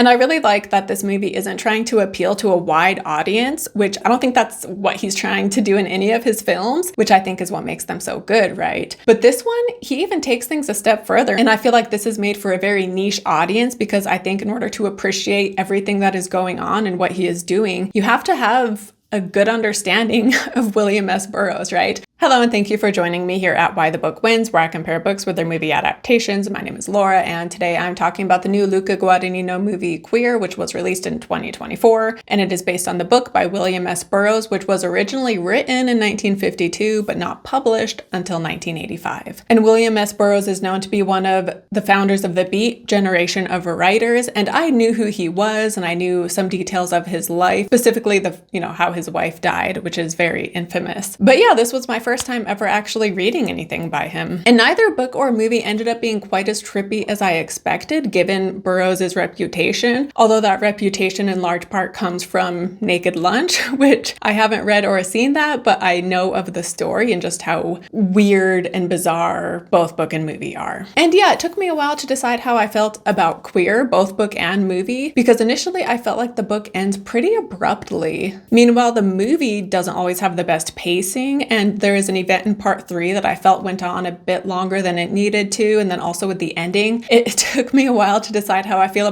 And I really like that this movie isn't trying to appeal to a wide audience, which I don't think that's what he's trying to do in any of his films, which I think is what makes them so good, right? But this one, he even takes things a step further. And I feel like this is made for a very niche audience because I think in order to appreciate everything that is going on and what he is doing, you have to have a good understanding of William S. Burroughs, right? Hello, and thank you for joining me here at Why the Book Wins, where I compare books with their movie adaptations. My name is Laura, and today I'm talking about the new Luca Guadagnino movie Queer, which was released in 2024, and it is based on the book by William S. Burroughs, which was originally written in 1952, but not published until 1985. And William S. Burroughs is known to be one of the founders of the Beat generation of writers, and I knew who he was, and I knew some details of his life, specifically how his wife died, which is very infamous. But yeah, this was my first time ever actually reading anything by him. And neither book or movie ended up being quite as trippy as I expected, given Burroughs' reputation, although that reputation in large part comes from Naked Lunch, which I haven't read or seen that, but I know of the story and just how weird and bizarre both book and movie are. And yeah, it took me a while to decide how I felt about Queer, both book and movie, because initially I felt like the book ends pretty abruptly. Meanwhile, the movie doesn't always have the best pacing, and there is an event in part 3 that I felt went on a bit longer than it needed to, and then also with the ending, it took me a while to decide how I felt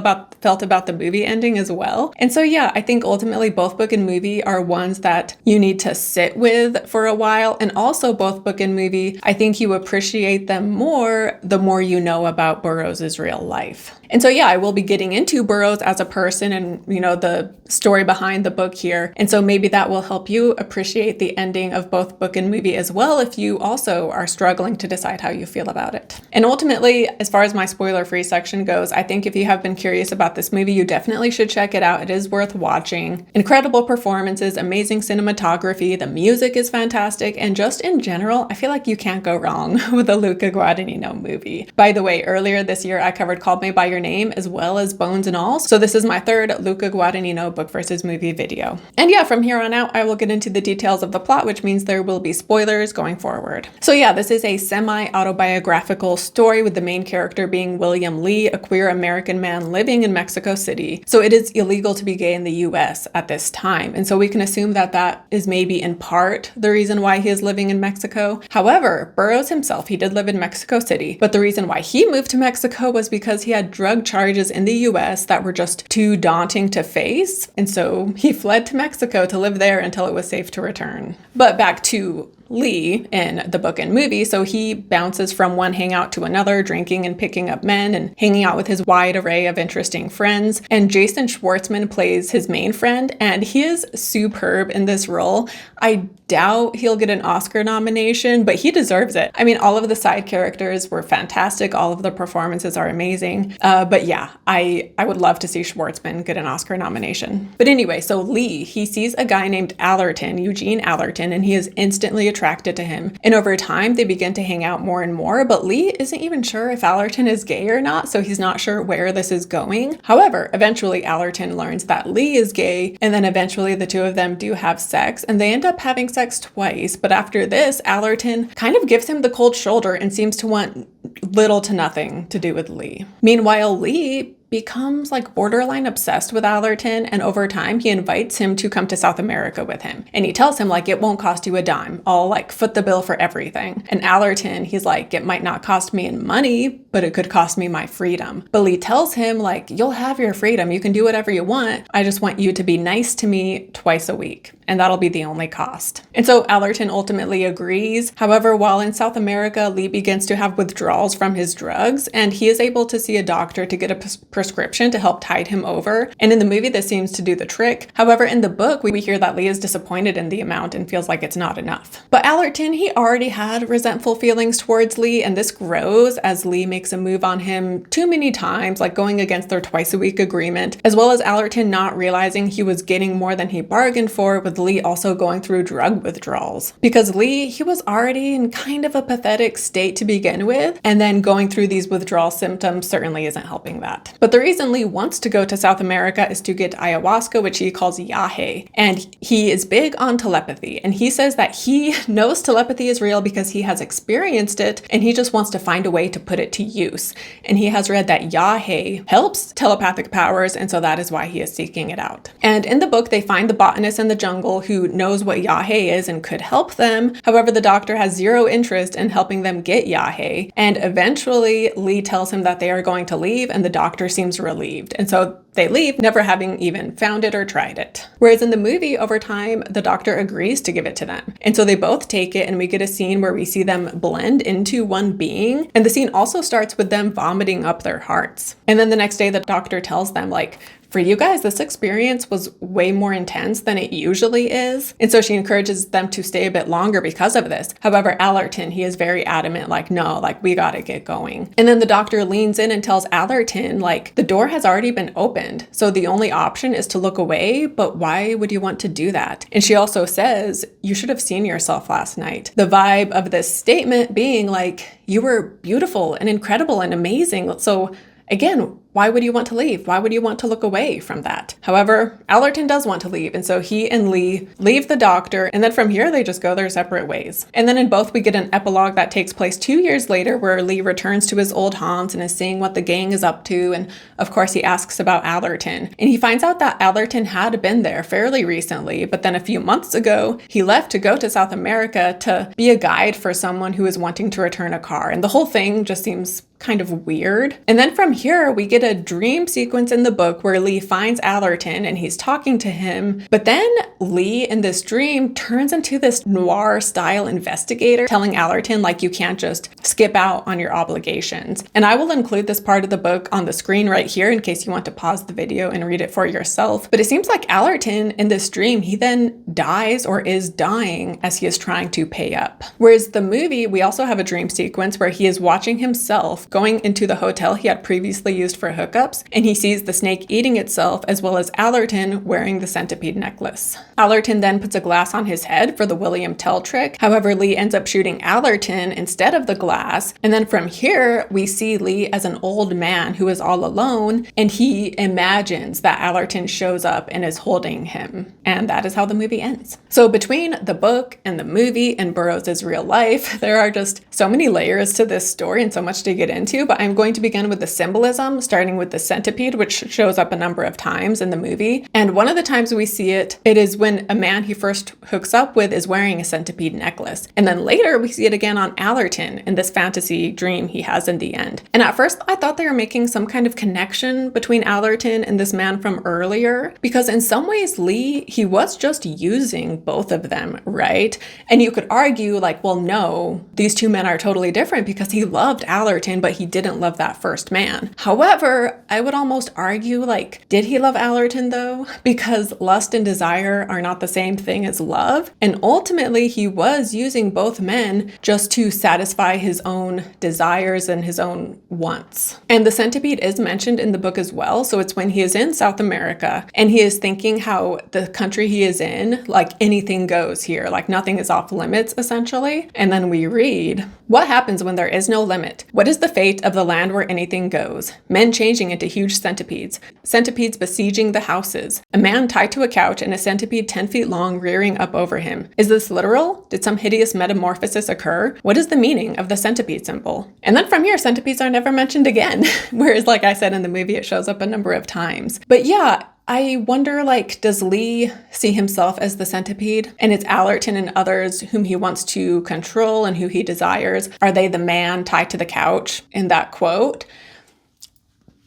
about the movie ending as well. And so yeah, I think ultimately both book and movie are ones that you need to sit with for a while, and also both book and movie, I think you appreciate them more the more you know about Burroughs' real life. And so yeah, I will be getting into Burroughs as a person and, the story behind the book here. And so maybe that will help you appreciate the ending of both book and movie as well if you also are struggling to decide how you feel about it. And ultimately, as far as my spoiler-free section goes, I think if you have been curious about this movie, you definitely should check it out. It is worth watching. Incredible performances, amazing cinematography, the music is fantastic, and just in general, I feel like you can't go wrong with a Luca Guadagnino movie. By the way, earlier this year, I covered Call Me By Your Name as well as Bones and All, so this is my third Luca Guadagnino book versus movie video. And yeah, from here on out, I will get into the details of the plot, which means there will be spoilers going forward. So yeah, this is a semi-autobiographical story with the main character being William Lee, a queer American man living in Mexico City. So it is illegal to be gay in the US at this time, and so we can assume that that is maybe in part the reason why he is living in Mexico. However, Burroughs himself, he did live in Mexico City, but the reason why he moved to Mexico was because he had drug charges in the US that were just too daunting to face, and so he fled to Mexico to live there until it was safe to return. But back to Lee in the book and movie, so he bounces from one hangout to another, drinking and picking up men and hanging out with his wide array of interesting friends. And Jason Schwartzman plays his main friend, and he is superb in this role. I doubt he'll get an Oscar nomination, but he deserves it. I mean, all of the side characters were fantastic. All of the performances are amazing. But yeah, I would love to see Schwartzman get an Oscar nomination. But anyway, so Lee, he sees a guy named Allerton, Eugene Allerton, and he is instantly attracted to him. And over time, they begin to hang out more and more, but Lee isn't even sure if Allerton is gay or not, so he's not sure where this is going. However, eventually Allerton learns that Lee is gay, and then eventually the two of them do have sex, and they end up having sex twice. But after this, Allerton kind of gives him the cold shoulder and seems to want little to nothing to do with Lee. Meanwhile, Lee becomes like borderline obsessed with Allerton, and over time he invites him to come to South America with him, and he tells him like, it won't cost you a dime, I'll like foot the bill for everything. And Allerton, he's like, it might not cost me in money, but it could cost me my freedom. But Lee tells him like, you'll have your freedom, you can do whatever you want, I just want you to be nice to me twice a week, and that'll be the only cost. And so Allerton ultimately agrees. However, while in South America, Lee begins to have withdrawals from his drugs, and he is able to see a doctor to get a prescription to help tide him over. And in the movie, this seems to do the trick. However, in the book, we hear that Lee is disappointed in the amount and feels like it's not enough. But Allerton, he already had resentful feelings towards Lee, and this grows as Lee makes a move on him too many times, like going against their twice-a-week agreement, as well as Allerton not realizing he was getting more than he bargained for, with Lee also going through drug withdrawals. Because Lee, he was already in kind of a pathetic state to begin with, and then going through these withdrawal symptoms certainly isn't helping that. But the reason Lee wants to go to South America is to get ayahuasca, which he calls Yage, and he is big on telepathy, and he says that he knows telepathy is real because he has experienced it, and he just wants to find a way to put it to use. And he has read that Yage helps telepathic powers, and so that is why he is seeking it out. And in the book, they find the botanist in the jungle who knows what Yage is and could help them. However, the doctor has zero interest in helping them get Yage. And eventually, Lee tells him that they are going to leave, and the doctor seems relieved. And so they leave, never having even found it or tried it. Whereas in the movie, over time, the doctor agrees to give it to them. And so they both take it, and we get a scene where we see them blend into one being. And the scene also starts with them vomiting up their hearts. And then the next day, the doctor tells them, like, for you guys, this experience was way more intense than it usually is. And so she encourages them to stay a bit longer because of this. However, Allerton, he is very adamant, like, no, like, we gotta get going. And then the doctor leans in and tells Allerton, like, the door has already been opened. So the only option is to look away, but why would you want to do that? And she also says, you should have seen yourself last night. The vibe of this statement being like, you were beautiful and incredible and amazing. So again, why would you want to leave? Why would you want to look away from that? However, Allerton does want to leave, and so he and Lee leave the doctor, and then from here they just go their separate ways. And then in both we get an epilogue that takes place 2 years later where Lee returns to his old haunts and is seeing what the gang is up to, and of course he asks about Allerton. And he finds out that Allerton had been there fairly recently, but then a few months ago he left to go to South America to be a guide for someone who is wanting to return a car. And the whole thing just seems kind of weird. And then from here, we get a dream sequence in the book where Lee finds Allerton and he's talking to him. But then Lee in this dream turns into this noir style investigator, telling Allerton, like, you can't just skip out on your obligations. And I will include this part of the book on the screen right here in case you want to pause the video and read it for yourself. But it seems like Allerton in this dream, he then dies or is dying as he is trying to pay up. Whereas the movie, we also have a dream sequence where he is watching himself going into the hotel he had previously used for hookups, and he sees the snake eating itself as well as Allerton wearing the centipede necklace. Allerton then puts a glass on his head for the William Tell trick. However, Lee ends up shooting Allerton instead of the glass. And then from here, we see Lee as an old man who is all alone, and he imagines that Allerton shows up and is holding him. And that is how the movie ends. So between the book and the movie and Burroughs' real life, there are just so many layers to this story and so much to get into, but I'm going to begin with the symbolism, starting with the centipede, which shows up a number of times in the movie. And one of the times we see it is when a man he first hooks up with is wearing a centipede necklace. And then later we see it again on Allerton in this fantasy dream he has in the end. And at first I thought they were making some kind of connection between Allerton and this man from earlier, because in some ways Lee, he was just using both of them, right? And you could argue like, well, no, these two men are totally different because he loved Allerton, but he didn't love that first man. However, I would almost argue, like, did he love Allerton though? Because lust and desire are not the same thing as love. And ultimately, he was using both men just to satisfy his own desires and his own wants. And the centipede is mentioned in the book as well. So it's when he is in South America and he is thinking how the country he is in, like anything goes here, like nothing is off limits essentially. And then we read, what happens when there is no limit? What is the fate of the land where anything goes? Men changing into huge centipedes. Centipedes besieging the houses. A man tied to a couch and a centipede 10 feet long rearing up over him. Is this literal? Did some hideous metamorphosis occur? What is the meaning of the centipede symbol? And then from here, centipedes are never mentioned again. Whereas, like I said in the movie, it shows up a number of times. But yeah, I wonder, like, does Lee see himself as the centipede? And it's Allerton and others whom he wants to control and who he desires. Are they the man tied to the couch in that quote?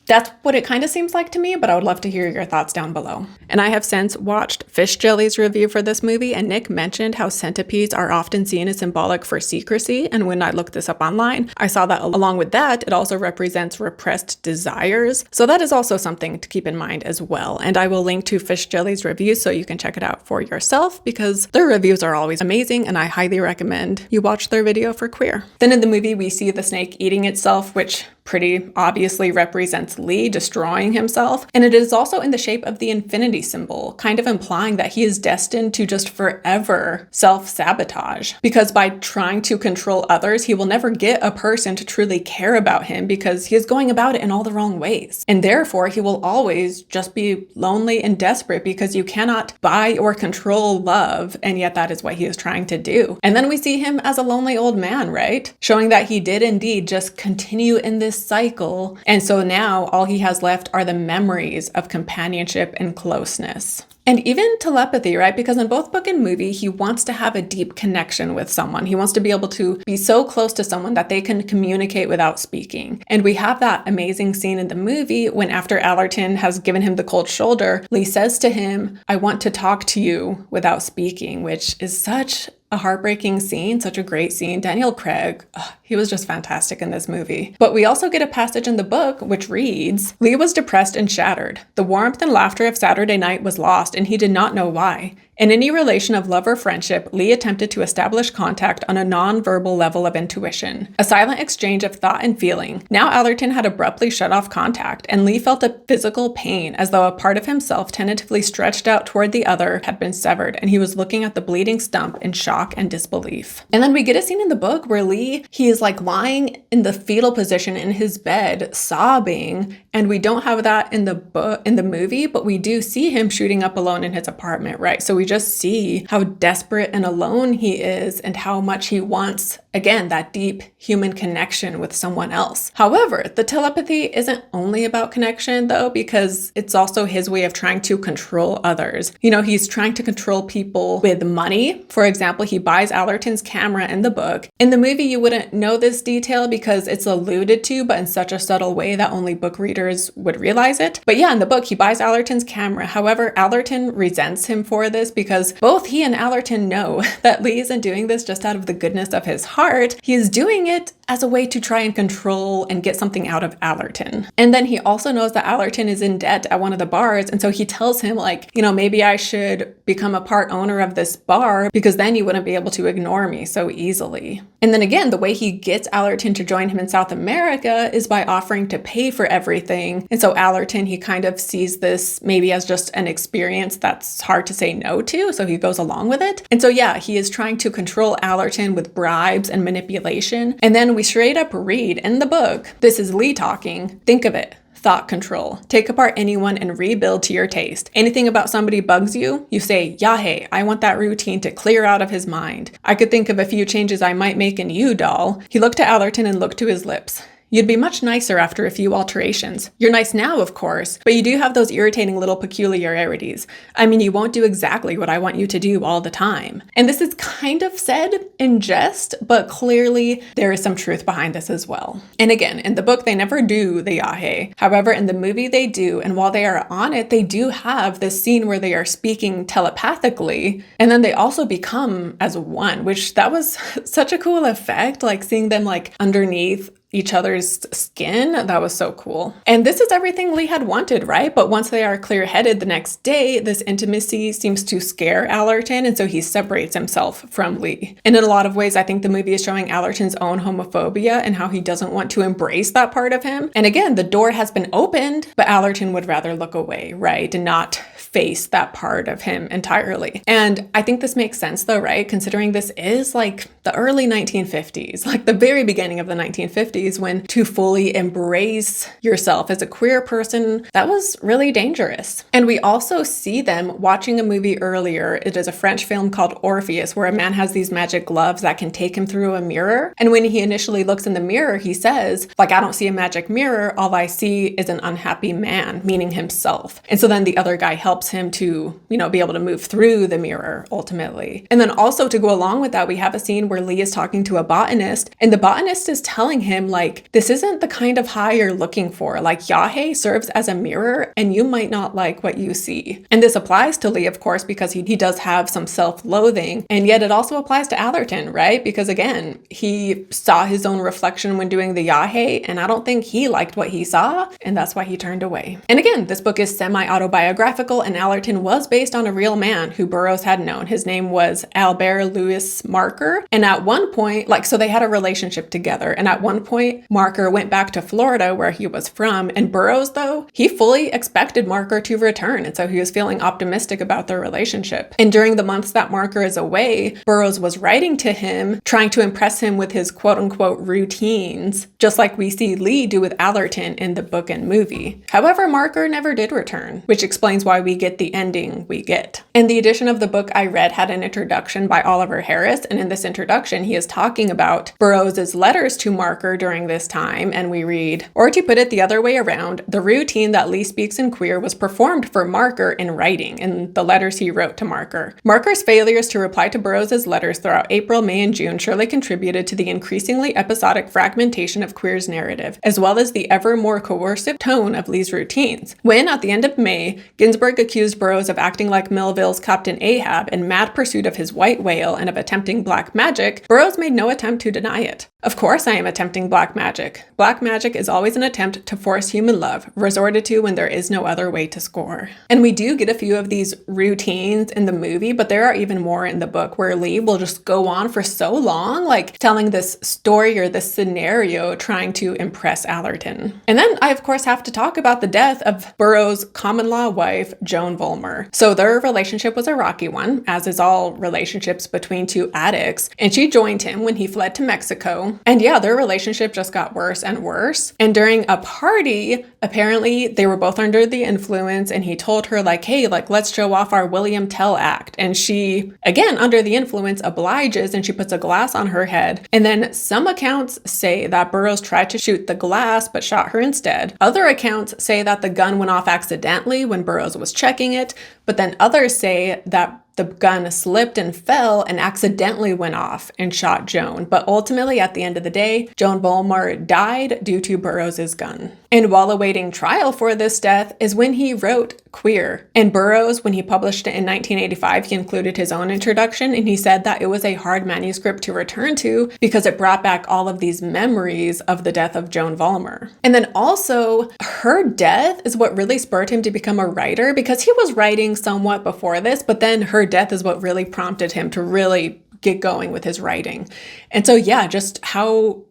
That's what it kind of seems like to me, but I would love to hear your thoughts down below. And I have since watched Fish Jelly's review for this movie, and Nick mentioned how centipedes are often seen as symbolic for secrecy. And when I looked this up online, I saw that along with that, it also represents repressed desires. So that is also something to keep in mind as well. And I will link to Fish Jelly's review so you can check it out for yourself, because their reviews are always amazing and I highly recommend you watch their video for queer. Then in the movie, we see the snake eating itself, which pretty obviously represents Lee destroying himself. And it is also in the shape of the infinity symbol, kind of implying that he is destined to just forever self-sabotage. Because by trying to control others, he will never get a person to truly care about him because he is going about it in all the wrong ways. And therefore, he will always just be lonely and desperate because you cannot buy or control love. And yet that is what he is trying to do. And then we see him as a lonely old man, right? Showing that he did indeed just continue in this this cycle. And so now all he has left are the memories of companionship and closeness. And even telepathy, right? Because in both book and movie, he wants to have a deep connection with someone. He wants to be able to be so close to someone that they can communicate without speaking. And we have that amazing scene in the movie when, after Allerton has given him the cold shoulder, Lee says to him, "I want to talk to you without speaking," which is such a heartbreaking scene, such a great scene. Daniel Craig, he was just fantastic in this movie. But we also get a passage in the book which reads, "Lee was depressed and shattered. The warmth and laughter of Saturday night was lost, and he did not know why. In any relation of love or friendship, Lee attempted to establish contact on a non-verbal level of intuition, a silent exchange of thought and feeling. Now Allerton had abruptly shut off contact, and Lee felt a physical pain as though a part of himself tentatively stretched out toward the other had been severed, and he was looking at the bleeding stump in shock and disbelief." And then we get a scene in the book where Lee, he is like lying in the fetal position in his bed, sobbing, and we don't have that in the movie, but we do see him shooting up alone in his apartment, right? So we just see how desperate and alone he is and how much he wants, again, that deep human connection with someone else. However, the telepathy isn't only about connection though, because it's also his way of trying to control others. You know, he's trying to control people with money. For example, he buys Allerton's camera in the book. In the movie, you wouldn't know this detail because it's alluded to, but in such a subtle way that only book readers would realize it. But yeah, in the book, he buys Allerton's camera. However, Allerton resents him for this because both he and Allerton know that Lee isn't doing this just out of the goodness of his heart. He is doing it as a way to try and control and get something out of Allerton. And then he also knows that Allerton is in debt at one of the bars. And so he tells him, like, you know, maybe I should become a part owner of this bar because then you wouldn't be able to ignore me so easily. And then again, the way he gets Allerton to join him in South America is by offering to pay for everything. And so Allerton, he kind of sees this maybe as just an experience that's hard to say no to. So he goes along with it. And so yeah, he is trying to control Allerton with bribes and manipulation. And then we straight up read in the book, this is Lee talking, think of it. Thought control. Take apart anyone and rebuild to your taste. Anything about somebody bugs you, you say, Yage, I want that routine to clear out of his mind. I could think of a few changes I might make in you, doll. He looked at Allerton and looked to his lips. You'd be much nicer after a few alterations. You're nice now, of course, but you do have those irritating little peculiarities. I mean, you won't do exactly what I want you to do all the time. And this is kind of said in jest, but clearly there is some truth behind this as well. And again, in the book, they never do the Yage. However, in the movie, they do. And while they are on it, they do have this scene where they are speaking telepathically. And then they also become as one, which that was such a cool effect, like seeing them like underneath each other's skin. That was so cool. And this is everything Lee had wanted, right? But once they are clear-headed the next day, this intimacy seems to scare Allerton, and so he separates himself from Lee. And in a lot of ways, I think the movie is showing Allerton's own homophobia and how he doesn't want to embrace that part of him. And again, the door has been opened, but Allerton would rather look away, right? And not face that part of him entirely. And I think this makes sense though, right? Considering this is like the early 1950s, like the very beginning of the 1950s, when to fully embrace yourself as a queer person, that was really dangerous. And we also see them watching a movie earlier. It is a French film called Orpheus, where a man has these magic gloves that can take him through a mirror. And when he initially looks in the mirror, he says, like, I don't see a magic mirror. All I see is an unhappy man, meaning himself. And so then the other guy helps him to, you know, be able to move through the mirror ultimately. And then also to go along with that, we have a scene where Lee is talking to a botanist, and the botanist is telling him, like, this isn't the kind of high you're looking for. Like, Yage serves as a mirror and you might not like what you see. And this applies to Lee, of course, because he does have some self-loathing, and yet it also applies to Allerton, right? Because again, he saw his own reflection when doing the Yage, and I don't think he liked what he saw, and that's why he turned away. And again, this book is semi-autobiographical, and Allerton was based on a real man who Burroughs had known. His name was Albert Louis Marker. And at one point, like, so they had a relationship together. And at one point, Marker went back to Florida where he was from. And Burroughs, though, he fully expected Marker to return. And so he was feeling optimistic about their relationship. And during the months that Marker is away, Burroughs was writing to him, trying to impress him with his quote unquote routines, just like we see Lee do with Allerton in the book and movie. However, Marker never did return, which explains why we get the ending we get. And the edition of the book I read had an introduction by Oliver Harris, and in this introduction he is talking about Burroughs' letters to Marker during during this time, and we read, or to put it the other way around, the routine that Lee speaks in Queer was performed for Marker in writing, in the letters he wrote to Marker. Marker's failures to reply to Burroughs' letters throughout April, May, and June surely contributed to the increasingly episodic fragmentation of Queer's narrative, as well as the ever more coercive tone of Lee's routines. When, at the end of May, Ginsberg accused Burroughs of acting like Melville's Captain Ahab in mad pursuit of his white whale and of attempting black magic, Burroughs made no attempt to deny it. Of course I am attempting black magic. Black magic is always an attempt to force human love, resorted to when there is no other way to score. And we do get a few of these routines in the movie, but there are even more in the book where Lee will just go on for so long, like telling this story or this scenario trying to impress Allerton. And then I, of course, have to talk about the death of Burroughs' common-law wife, Joan Vollmer. So their relationship was a rocky one, as is all relationships between two addicts, and she joined him when he fled to Mexico. And yeah, their relationship just got worse and worse. And during a party, apparently they were both under the influence, and he told her like, hey, like, let's show off our William Tell act. And she, again, under the influence, obliges, and she puts a glass on her head. And then some accounts say that Burroughs tried to shoot the glass, but shot her instead. Other accounts say that the gun went off accidentally when Burroughs was checking it, but then others say that the gun slipped and fell and accidentally went off and shot Joan. But ultimately, at the end of the day, Joan Vollmer died due to Burroughs' gun. And while awaiting trial for this death is when he wrote Queer. And Burroughs, when he published it in 1985, he included his own introduction, and he said that it was a hard manuscript to return to because it brought back all of these memories of the death of Joan Vollmer. And then also, her death is what really spurred him to become a writer, because he was writing somewhat before this, but then her death is what really prompted him to really get going with his writing. And so, yeah, just how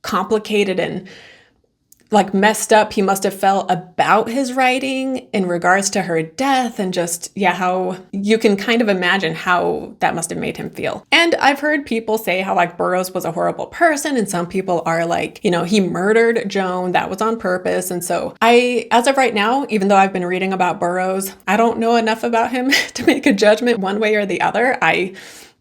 complicated and like messed up he must have felt about his writing in regards to her death, and just, yeah, how you can kind of imagine how that must have made him feel. And I've heard people say how like Burroughs was a horrible person, and some people are like, you know, he murdered Joan, that was on purpose. And so as of right now, even though I've been reading about Burroughs, I don't know enough about him to make a judgment one way or the other.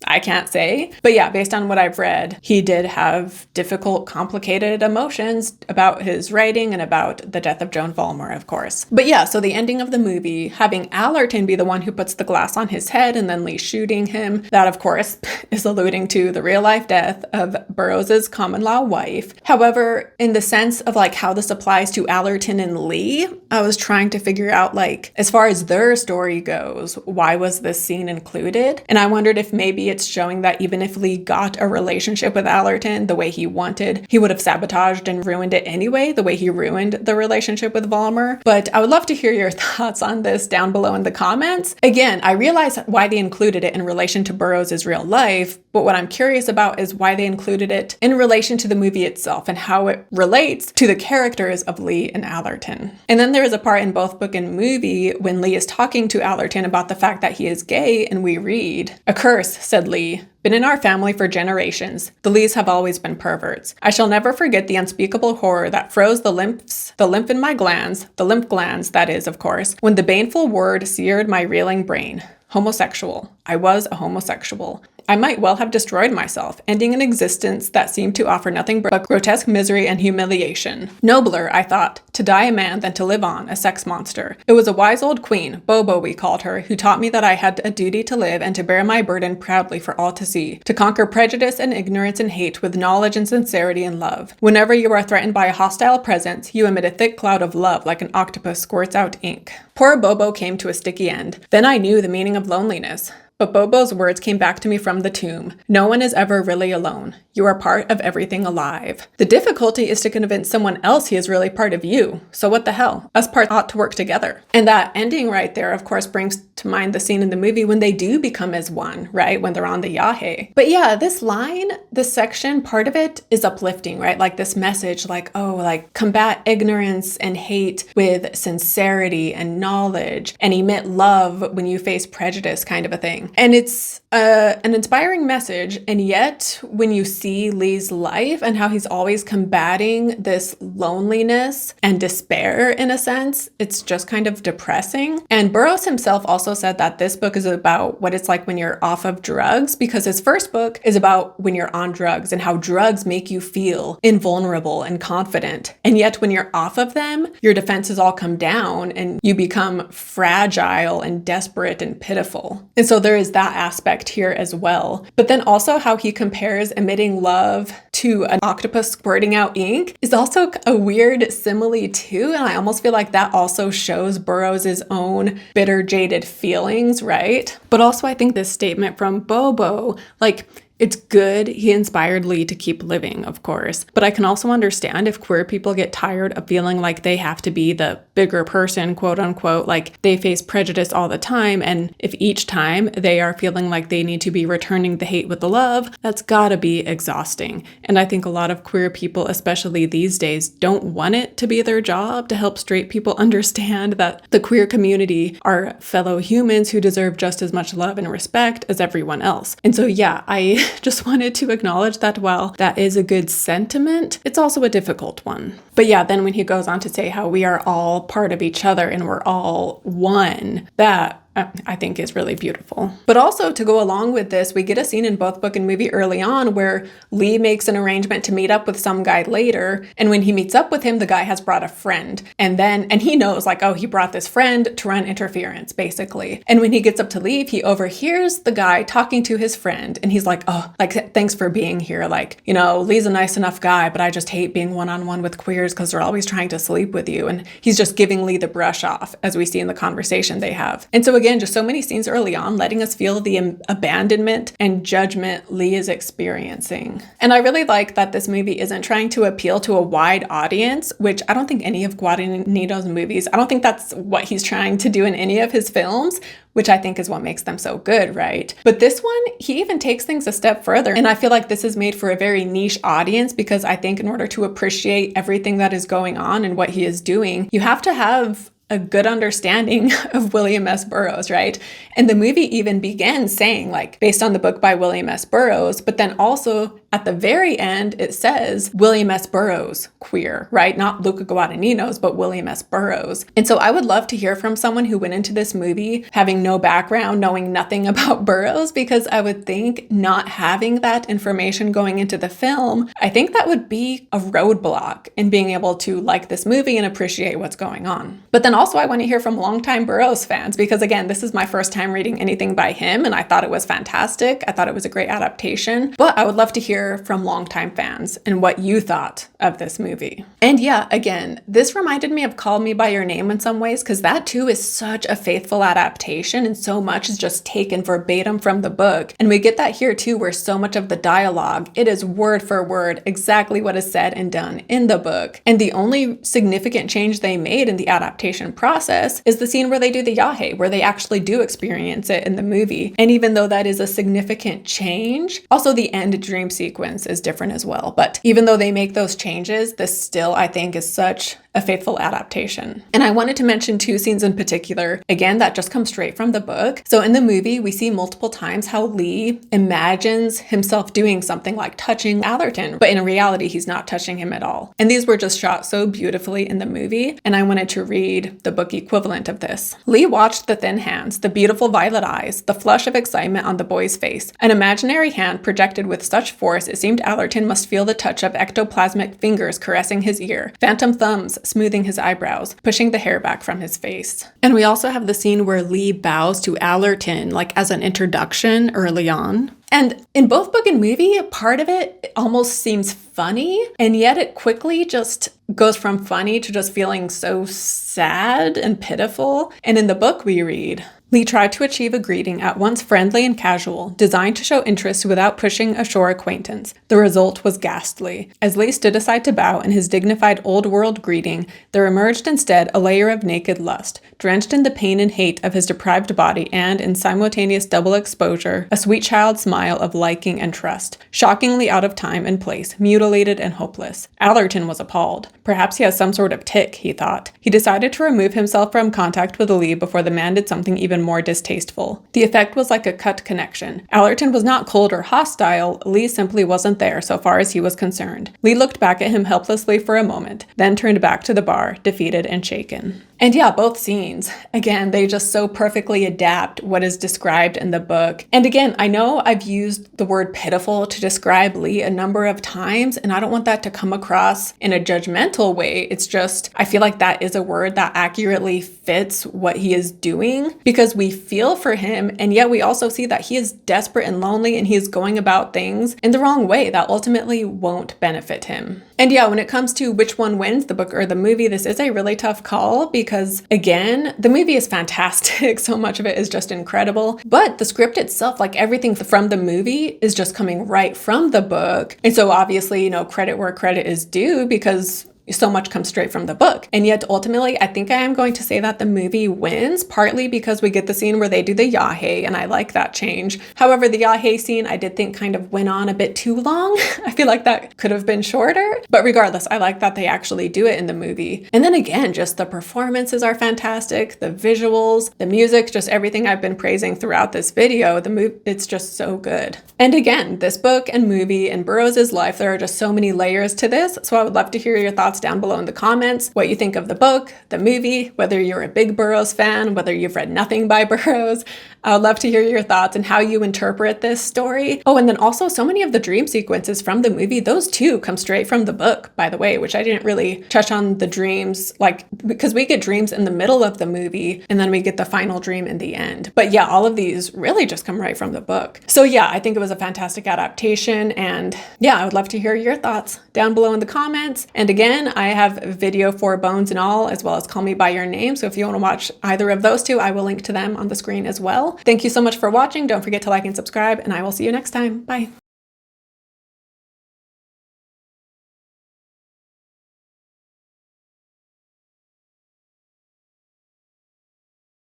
I can't say. But yeah, based on what I've read, he did have difficult, complicated emotions about his writing and about the death of Joan Vollmer, of course. But yeah, so the ending of the movie, having Allerton be the one who puts the glass on his head and then Lee shooting him, that of course is alluding to the real life death of Burroughs' common law wife. However, in the sense of like how this applies to Allerton and Lee, I was trying to figure out like, as far as their story goes, why was this scene included? And I wondered if maybe it's showing that even if Lee got a relationship with Allerton the way he wanted, he would have sabotaged and ruined it anyway, the way he ruined the relationship with Vollmer. But I would love to hear your thoughts on this down below in the comments. Again, I realize why they included it in relation to Burroughs' real life, but what I'm curious about is why they included it in relation to the movie itself and how it relates to the characters of Lee and Allerton. And then there is a part in both book and movie when Lee is talking to Allerton about the fact that he is gay, and we read, "A curse," said Lee, "been in our family for generations. The Lees have always been perverts. I shall never forget the unspeakable horror that froze the lymph in my glands, the lymph glands, that is, of course, when the baneful word seared my reeling brain. Homosexual. I was a homosexual. I might well have destroyed myself, ending an existence that seemed to offer nothing but grotesque misery and humiliation. Nobler, I thought, to die a man than to live on, a sex monster. It was a wise old queen, Bobo we called her, who taught me that I had a duty to live and to bear my burden proudly for all to see, to conquer prejudice and ignorance and hate with knowledge and sincerity and love. Whenever you are threatened by a hostile presence, you emit a thick cloud of love like an octopus squirts out ink. Poor Bobo came to a sticky end. Then I knew the meaning of loneliness. But Bobo's words came back to me from the tomb. No one is ever really alone. You are part of everything alive. The difficulty is to convince someone else he is really part of you. So what the hell? Us parts ought to work together. And that ending right there, of course, brings to mind the scene in the movie when they do become as one, right? When they're on the Yage. But yeah, this line, this section, part of it is uplifting, right? Like this message, like, oh, like combat ignorance and hate with sincerity and knowledge and emit love when you face prejudice, kind of a thing. thing. And it's an inspiring message. And yet, when you see Lee's life and how he's always combating this loneliness and despair, in a sense, it's just kind of depressing. And Burroughs himself also said that this book is about what it's like when you're off of drugs, because his first book is about when you're on drugs and how drugs make you feel invulnerable and confident. And yet, when you're off of them, your defenses all come down and you become fragile and desperate and pitiful. And so there is that aspect here as well. But then also how he compares emitting love to an octopus squirting out ink is also a weird simile too. And I almost feel like that also shows Burroughs' own bitter, jaded feelings, right? But also I think this statement from Bobo, like, it's good he inspired Lee to keep living, of course, but I can also understand if queer people get tired of feeling like they have to be the bigger person, quote unquote, like they face prejudice all the time, and if each time they are feeling like they need to be returning the hate with the love, that's gotta be exhausting. And I think a lot of queer people, especially these days, don't want it to be their job to help straight people understand that the queer community are fellow humans who deserve just as much love and respect as everyone else. And so yeah, I just wanted to acknowledge that while that is a good sentiment, it's also a difficult one. But yeah, then when he goes on to say how we are all part of each other and we're all one, that I think is really beautiful. But also to go along with this, we get a scene in both book and movie early on where Lee makes an arrangement to meet up with some guy later. And when he meets up with him, the guy has brought a friend. And he knows like, oh, he brought this friend to run interference, basically. And when he gets up to leave, he overhears the guy talking to his friend. And he's like, oh, like, thanks for being here. Like, you know, Lee's a nice enough guy, but I just hate being one-on-one with queers because they're always trying to sleep with you. And he's just giving Lee the brush off, as we see in the conversation they have. And so again, just so many scenes early on letting us feel the abandonment and judgment Lee is experiencing. And I really like that this movie isn't trying to appeal to a wide audience, which I don't think any of Guadagnino's movies, I don't think that's what he's trying to do in any of his films, which I think is what makes them so good, right? But this one, he even takes things a step further. And I feel like this is made for a very niche audience because I think in order to appreciate everything that is going on and what he is doing, you have to have a good understanding of William S. Burroughs, right? And the movie even begins saying, like, based on the book by William S. Burroughs, but then also at the very end, it says William S. Burroughs, queer, right? Not Luca Guadagnino's, but William S. Burroughs. And so I would love to hear from someone who went into this movie having no background, knowing nothing about Burroughs, because I would think not having that information going into the film, I think that would be a roadblock in being able to like this movie and appreciate what's going on. But then also I want to hear from longtime Burroughs fans, because again, this is my first time reading anything by him and I thought it was fantastic. I thought it was a great adaptation, but I would love to hear from longtime fans and what you thought of this movie. And yeah, again, this reminded me of Call Me By Your Name in some ways, because that too is such a faithful adaptation and so much is just taken verbatim from the book. And we get that here too, where so much of the dialogue, it is word for word exactly what is said and done in the book. And the only significant change they made in the adaptation process is the scene where they do the Yage, where they actually do experience it in the movie. And even though that is a significant change, also the end dream sequence is different as well. But even though they make those changes, this still, I think, is such a faithful adaptation. And I wanted to mention two scenes in particular, again, that just come straight from the book. So in the movie, we see multiple times how Lee imagines himself doing something like touching Allerton, but in reality, he's not touching him at all. And these were just shot so beautifully in the movie, and I wanted to read the book equivalent of this. Lee watched the thin hands, the beautiful violet eyes, the flush of excitement on the boy's face. An imaginary hand projected with such force, it seemed Allerton must feel the touch of ectoplasmic fingers caressing his ear, phantom thumbs smoothing his eyebrows, pushing the hair back from his face. And we also have the scene where Lee bows to Allerton, like as an introduction early on. And in both book and movie, part of it almost seems funny, and yet it quickly just goes from funny to just feeling so sad and pitiful. And in the book we read, Lee tried to achieve a greeting at once friendly and casual, designed to show interest without pushing ashore acquaintance. The result was ghastly. As Lee stood aside to bow in his dignified old-world greeting, there emerged instead a layer of naked lust, drenched in the pain and hate of his deprived body and, in simultaneous double exposure, a sweet child smile of liking and trust, shockingly out of time and place, mutilated and hopeless. Allerton was appalled. Perhaps he has some sort of tic, he thought. He decided to remove himself from contact with Lee before the man did something even even more distasteful. The effect was like a cut connection. Allerton was not cold or hostile, Lee simply wasn't there so far as he was concerned. Lee looked back at him helplessly for a moment, then turned back to the bar, defeated and shaken. And yeah, both scenes, again, they just so perfectly adapt what is described in the book. And again, I know I've used the word pitiful to describe Lee a number of times, and I don't want that to come across in a judgmental way. It's just, I feel like that is a word that accurately fits what he is doing, because we feel for him, and yet we also see that he is desperate and lonely, and he is going about things in the wrong way that ultimately won't benefit him. And yeah, when it comes to which one wins, the book or the movie, this is a really tough call because, again, the movie is fantastic. So much of it is just incredible. But the script itself, like everything from the movie, is just coming right from the book. And so obviously, you know, credit where credit is due because so much comes straight from the book. And yet ultimately, I think I am going to say that the movie wins, partly because we get the scene where they do the Yage, and I like that change. However, the Yage scene I did think kind of went on a bit too long. I feel like that could have been shorter, but regardless, I like that they actually do it in the movie. And then again, just the performances are fantastic, the visuals, the music, just everything I've been praising throughout this video. It's just so good. And again, this book and movie and Burroughs' life, there are just so many layers to this, so I would love to hear your thoughts down below in the comments, what you think of the book, the movie, whether you're a big Burroughs fan, whether you've read nothing by Burroughs. I would love to hear your thoughts and how you interpret this story. Oh, and then also so many of the dream sequences from the movie, those too come straight from the book, by the way, which I didn't really touch on the dreams, like, because we get dreams in the middle of the movie and then we get the final dream in the end. But yeah, all of these really just come right from the book. So yeah, I think it was a fantastic adaptation, and yeah, I would love to hear your thoughts down below in the comments. And again, I have a video for Bones and All, as well as Call Me By Your Name. So if you want to watch either of those two, I will link to them on the screen as well. Thank you so much for watching. Don't forget to like and subscribe, and I will see you next time. Bye.